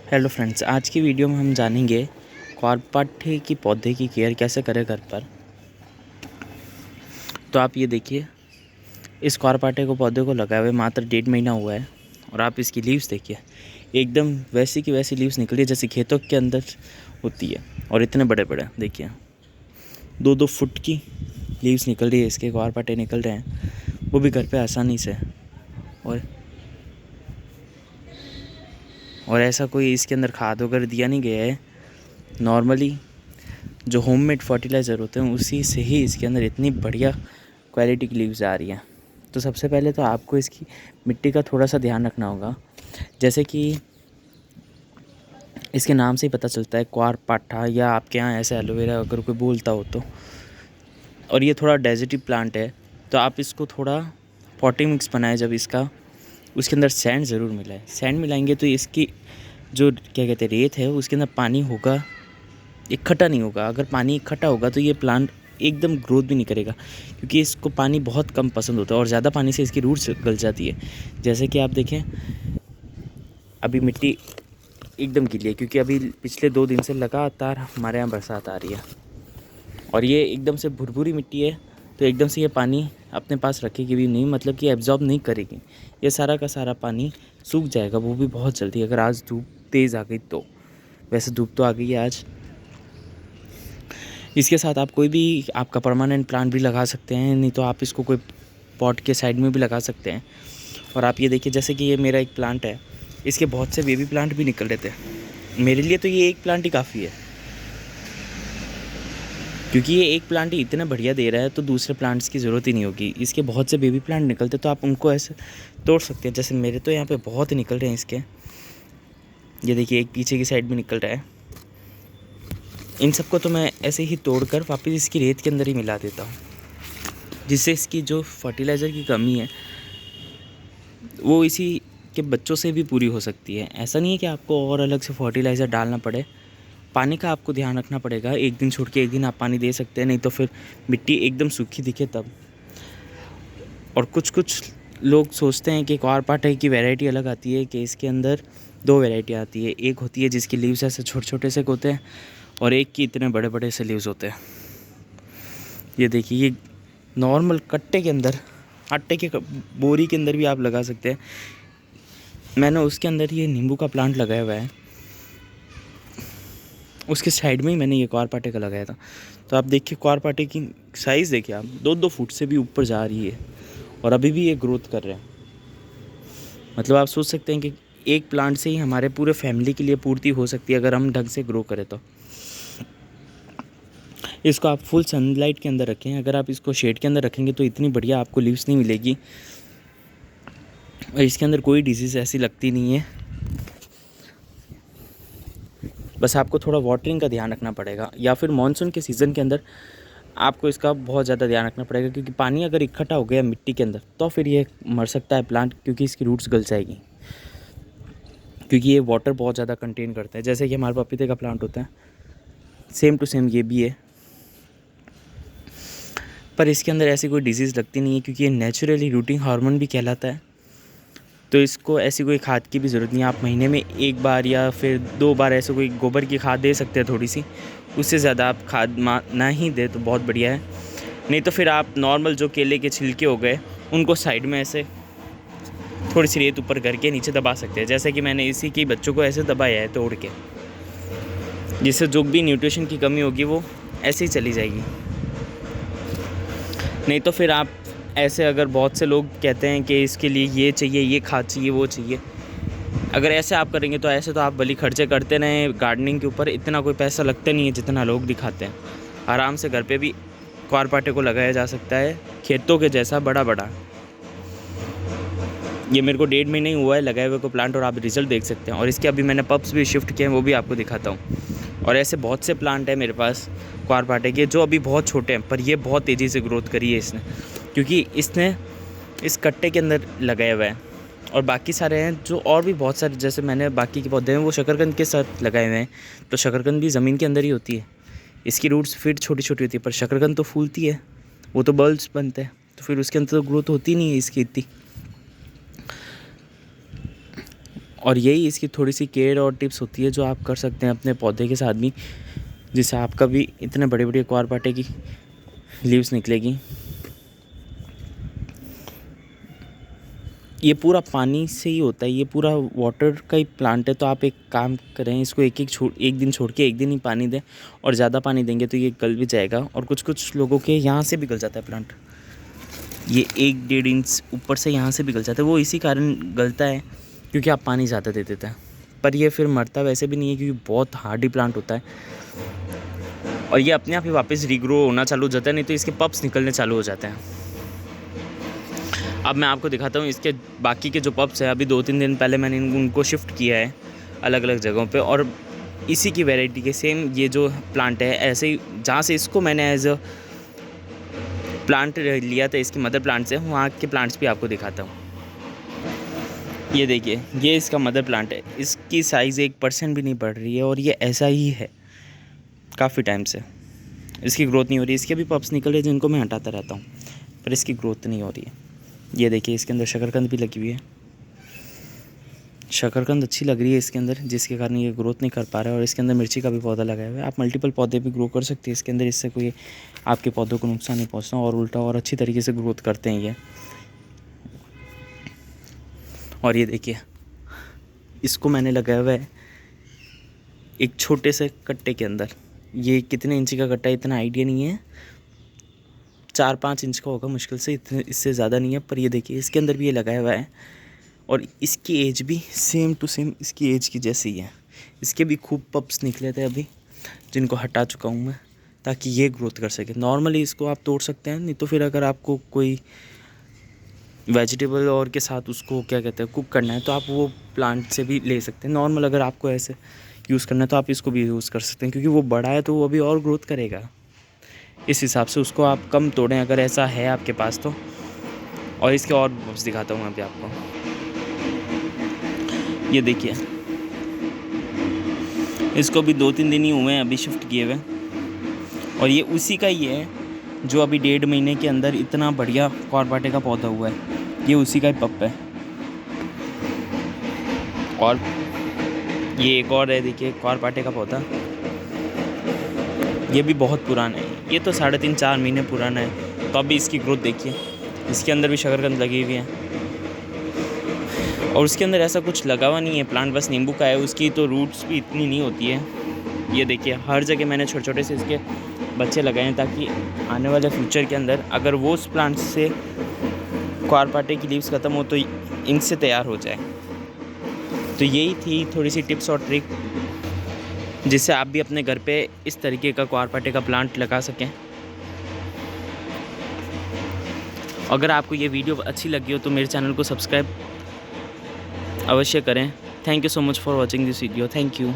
Hello friends, आज की video में हम जानेंगे क्वारपाठे की पौधे की केयर कैसे करें घर पर। तो आप ये देखिए, इस क्वारपाठे को पौधे को लगाए हुए मात्र 1.5 महीना हुआ है और आप इसकी लीव्स देखिए, एकदम वैसी की वैसी लीव्स निकली है जैसे खेतों के अंदर होती है। और इतने बड़े बड़े देखिए, 2-2 फुट की लीव्स निकल रही है, इसके क्वारपाठे निकल रहे हैं, वो भी घर पे आसानी से। और ऐसा कोई इसके अंदर खाद वगैरह दिया नहीं गया है। नॉर्मली जो होममेड फर्टिलाइज़र होते हैं उसी से ही इसके अंदर इतनी बढ़िया क्वालिटी की लीव्स आ रही हैं। तो सबसे पहले तो आपको इसकी मिट्टी का थोड़ा सा ध्यान रखना होगा। जैसे कि इसके नाम से ही पता चलता है क्वारपाठा, या आपके यहाँ ऐसे एलोवेरा अगर कोई बोलता हो तो। और ये थोड़ा डेजर्टी प्लांट है, तो आप इसको थोड़ा पॉटिंग मिक्स बनाए जब इसका, उसके अंदर सैंड ज़रूर मिलाए। सैंड मिलाएंगे तो इसकी जो क्या कहते हैं रेत है, उसके अंदर पानी होगा, इकट्ठा नहीं होगा। अगर पानी इकट्ठा होगा तो ये प्लांट एकदम ग्रोथ भी नहीं करेगा, क्योंकि इसको पानी बहुत कम पसंद होता है और ज़्यादा पानी से इसकी रूट्स गल जाती है। जैसे कि आप देखें, अभी मिट्टी एकदम गीली है क्योंकि अभी पिछले 2 दिन से लगातार हमारे यहाँ बरसात आ रही है और ये एकदम से भुरभुरी मिट्टी है, तो एकदम से ये पानी अपने पास रखेगी भी नहीं, मतलब कि एब्जॉर्ब नहीं करेगी। ये सारा का सारा पानी सूख जाएगा, वो भी बहुत जल्दी, अगर आज धूप तेज़ आ गई तो। वैसे धूप तो आ गई है आज। इसके साथ आप कोई भी आपका परमानेंट प्लांट भी लगा सकते हैं, नहीं तो आप इसको कोई पॉट के साइड में भी लगा सकते हैं। और आप ये देखिए, जैसे कि ये मेरा एक प्लांट है, इसके बहुत से बेबी प्लांट भी निकल रहे थे। मेरे लिए तो ये एक प्लांट ही काफ़ी है, क्योंकि ये एक प्लांट ही इतना बढ़िया दे रहा है तो दूसरे प्लांट्स की ज़रूरत ही नहीं होगी। इसके बहुत से बेबी प्लांट निकलते तो आप उनको ऐसे तोड़ सकते हैं। जैसे मेरे तो यहाँ पे बहुत ही निकल रहे हैं इसके, ये देखिए एक पीछे की साइड में निकल रहा है। इन सबको तो मैं ऐसे ही तोड़कर वापस इसकी रेत के अंदर ही मिला देता हूँ, जिससे इसकी जो फर्टिलाइज़र की कमी है वो इसी के बच्चों से भी पूरी हो सकती है। ऐसा नहीं है कि आपको और अलग से फर्टिलाइज़र डालना पड़े। पानी का आपको ध्यान रखना पड़ेगा, एक दिन छोड़ के एक दिन आप पानी दे सकते हैं, नहीं तो फिर मिट्टी एकदम सूखी दिखे तब। और कुछ कुछ लोग सोचते हैं कि क्वारपाठे की वैरायटी अलग आती है, कि इसके अंदर 2 वैरायटी आती है। एक होती है जिसकी लीव्स ऐसे छोटे छोटे से होते हैं और एक की इतने बड़े बड़े से लीव्स होते हैं। ये देखिए, ये नॉर्मल कट्टे के अंदर, आटे के बोरी के अंदर भी आप लगा सकते हैं। मैंने उसके अंदर ये नींबू का प्लांट लगाया हुआ है, उसके साइड में ही मैंने ये क्वारपाठे का लगाया था। तो आप देखिए क्वारपाठे की साइज़ देखिए आप, 2-2 फुट से भी ऊपर जा रही है और अभी भी ये ग्रोथ कर रहे हैं। मतलब आप सोच सकते हैं कि एक प्लांट से ही हमारे पूरे फैमिली के लिए पूर्ति हो सकती है, अगर हम ढंग से ग्रो करें तो। इसको आप फुल सनलाइट के अंदर रखें। अगर आप इसको शेड के अंदर रखेंगे तो इतनी बढ़िया आपको लीव्स नहीं मिलेगी और इसके अंदर कोई डिजीज़ ऐसी लगती नहीं है। बस आपको थोड़ा वाटरिंग का ध्यान रखना पड़ेगा, या फिर मानसून के सीज़न के अंदर आपको इसका बहुत ज़्यादा ध्यान रखना पड़ेगा, क्योंकि पानी अगर इकट्ठा हो गया मिट्टी के अंदर तो फिर ये मर सकता है प्लांट, क्योंकि इसकी रूट्स गल जाएगी, क्योंकि ये वाटर बहुत ज़्यादा कंटेन करता है। जैसे कि हमारे पपीते का प्लांट होता है, सेम टू सेम ये भी है, पर इसके अंदर ऐसी कोई डिजीज़ लगती नहीं है, क्योंकि ये नेचुरली रूटिंग हार्मोन भी कहलाता है। तो इसको ऐसी कोई खाद की भी ज़रूरत नहीं है। आप महीने में 1 बार या फिर 2 बार ऐसे कोई गोबर की खाद दे सकते हैं थोड़ी सी, उससे ज़्यादा आप खाद ना ही दे तो बहुत बढ़िया है। नहीं तो फिर आप नॉर्मल जो केले के छिलके हो गए, उनको साइड में ऐसे थोड़ी सी रेत ऊपर करके नीचे दबा सकते हैं, जैसे कि मैंने इसी के बच्चों को ऐसे दबाया है तोड़ के, जिससे जो भी न्यूट्रिशन की कमी होगी वो ऐसे ही चली जाएगी। नहीं तो फिर आप ऐसे, अगर बहुत से लोग कहते हैं कि इसके लिए ये चाहिए, ये खाद चाहिए, वो चाहिए, अगर ऐसे आप करेंगे तो ऐसे तो आप भली खर्चे करते रहें गार्डनिंग के ऊपर, इतना कोई पैसा लगता नहीं है जितना लोग दिखाते हैं। आराम से घर पे भी क्वारपाठे को लगाया जा सकता है, खेतों के जैसा बड़ा बड़ा। ये मेरे को 1.5 महीने ही हुआ है लगाए हुए को प्लांट, और आप रिजल्ट देख सकते हैं। और इसके अभी मैंने पप्स भी शिफ्ट किए हैं, वो भी आपको दिखाता हूँ। और ऐसे बहुत से प्लांट हैं मेरे पास क्वारपाठे के, जो अभी बहुत छोटे हैं, पर ये बहुत तेज़ी से ग्रोथ करी है इसने, क्योंकि इसने इस कट्टे के अंदर लगाया हुआ है। और बाकी सारे हैं जो और भी बहुत सारे, जैसे मैंने बाकी के पौधे हैं वो शकरकंद के साथ लगाए हुए हैं। तो शकरकंद भी ज़मीन के अंदर ही होती है, इसकी रूट्स फिर छोटी छोटी होती है, पर शकरकंद तो फूलती है, वो तो बल्ब्स बनते हैं, तो फिर उसके अंदर तो ग्रोथ होती नहीं है इसकी इतनी। और यही इसकी थोड़ी सी केयर और टिप्स होती है जो आप कर सकते हैं अपने पौधे के साथ भी, जिससे आपका भी इतने बड़े बड़े क्वारपाटे की लीव्स निकलेगी। ये पूरा पानी से ही होता है, ये पूरा वाटर का ही प्लांट है। तो आप एक काम करें, इसको एक दिन छोड़ के एक दिन ही पानी दें, और ज़्यादा पानी देंगे तो ये गल भी जाएगा। और कुछ लोगों के यहाँ से भी गल जाता है प्लांट, ये 1-1.5 इंच ऊपर से यहाँ से भी गल जाता है। वो इसी कारण गलता है क्योंकि आप पानी ज़्यादा दे देते हैं। पर ये फिर मरता वैसे भी नहीं है क्योंकि बहुत हार्डी प्लांट होता है, और ये अपने आप ही वापस रीग्रो होना चालू हो जाता है, नहीं तो इसके पप्स निकलने चालू हो जाते हैं। अब मैं आपको दिखाता हूँ इसके बाकी के जो पप्स हैं। अभी 2-3 दिन पहले मैंने उनको शिफ्ट किया है अलग अलग जगहों पे, और इसी की वैरायटी के सेम ये जो प्लांट है ऐसे ही जहाँ से इसको मैंने एज अ प्लांट लिया था, इसकी मदर प्लांट से, वहाँ के प्लांट्स भी आपको दिखाता हूँ। ये देखिए, ये इसका मदर प्लांट है, इसकी साइज़ 1% भी नहीं बढ़ रही है, और ये ऐसा ही है काफ़ी टाइम से। इसकी ग्रोथ नहीं हो रही। इसके भी पप्स निकल रहे हैं जिनको मैं हटाता रहता हूँ, पर इसकी ग्रोथ नहीं हो रही है। ये देखिए, इसके अंदर शकरकंद भी लगी हुई है। शकरकंद अच्छी लग रही है इसके अंदर, जिसके कारण ये ग्रोथ नहीं कर पा रहा है। और इसके अंदर मिर्ची का भी पौधा लगाया हुआ है। आप मल्टीपल पौधे भी ग्रो कर सकते हैं इसके अंदर, इससे कोई आपके पौधों को नुकसान नहीं पहुंचना, और उल्टा और अच्छी तरीके से ग्रोथ करते हैं ये। और ये देखिए, इसको मैंने लगाया हुआ है एक छोटे से कट्टे के अंदर। ये कितने इंच का कट्टा है इतना आइडिया नहीं है, 4-5 इंच का होगा मुश्किल से, इतने इससे ज़्यादा नहीं है। पर ये देखिए, इसके अंदर भी ये लगाया हुआ है, और इसकी एज भी सेम टू सेम इसकी एज की जैसी ही है। इसके भी खूब पप्स निकले थे अभी, जिनको हटा चुका हूँ मैं, ताकि ये ग्रोथ कर सके। नॉर्मली इसको आप तोड़ सकते हैं, नहीं तो फिर अगर आपको कोई वेजिटेबल और के साथ उसको क्या कहते हैं कुक करना है, तो आप वो प्लांट से भी ले सकते हैं। नॉर्मल अगर आपको ऐसे यूज़ करना है तो आप इसको भी यूज़ कर सकते हैं, क्योंकि वो बड़ा है तो वो अभी और ग्रोथ करेगा। इस हिसाब से उसको आप कम तोड़ें अगर ऐसा है आपके पास तो। और इसके और बॉक्स दिखाता हूँ अभी आपको। ये देखिए, इसको भी 2-3 दिन ही हुए हैं अभी शिफ्ट किए हुए, और ये उसी का ही है जो अभी 1.5 महीने के अंदर इतना बढ़िया क्वारपाटे का पौधा हुआ है। ये उसी का ही पप है। और ये एक और है, देखिए, क्वारपाटे का पौधा। ये भी बहुत पुराना है, ये तो 3.5-4 महीने पुराना है। तो अभी इसकी ग्रोथ देखिए, इसके अंदर भी शकरकंद लगी हुई है, और उसके अंदर ऐसा कुछ लगा हुआ नहीं है प्लांट, बस नींबू का है। उसकी तो रूट्स भी इतनी नहीं होती है। ये देखिए, हर जगह मैंने छोटे छोटे से इसके बच्चे लगाए हैं, ताकि आने वाले फ्यूचर के अंदर अगर वो उस प्लांट से क्वारपाटे की लीव्स ख़त्म हो तो इनसे तैयार हो जाए। तो यही थी थोड़ी सी टिप्स और ट्रिक, जिससे आप भी अपने घर पे इस तरीके का क्वारपाटे का प्लांट लगा सकें। अगर आपको ये वीडियो अच्छी लगी हो तो मेरे चैनल को सब्सक्राइब अवश्य करें। Thank you so much for watching this video. Thank you.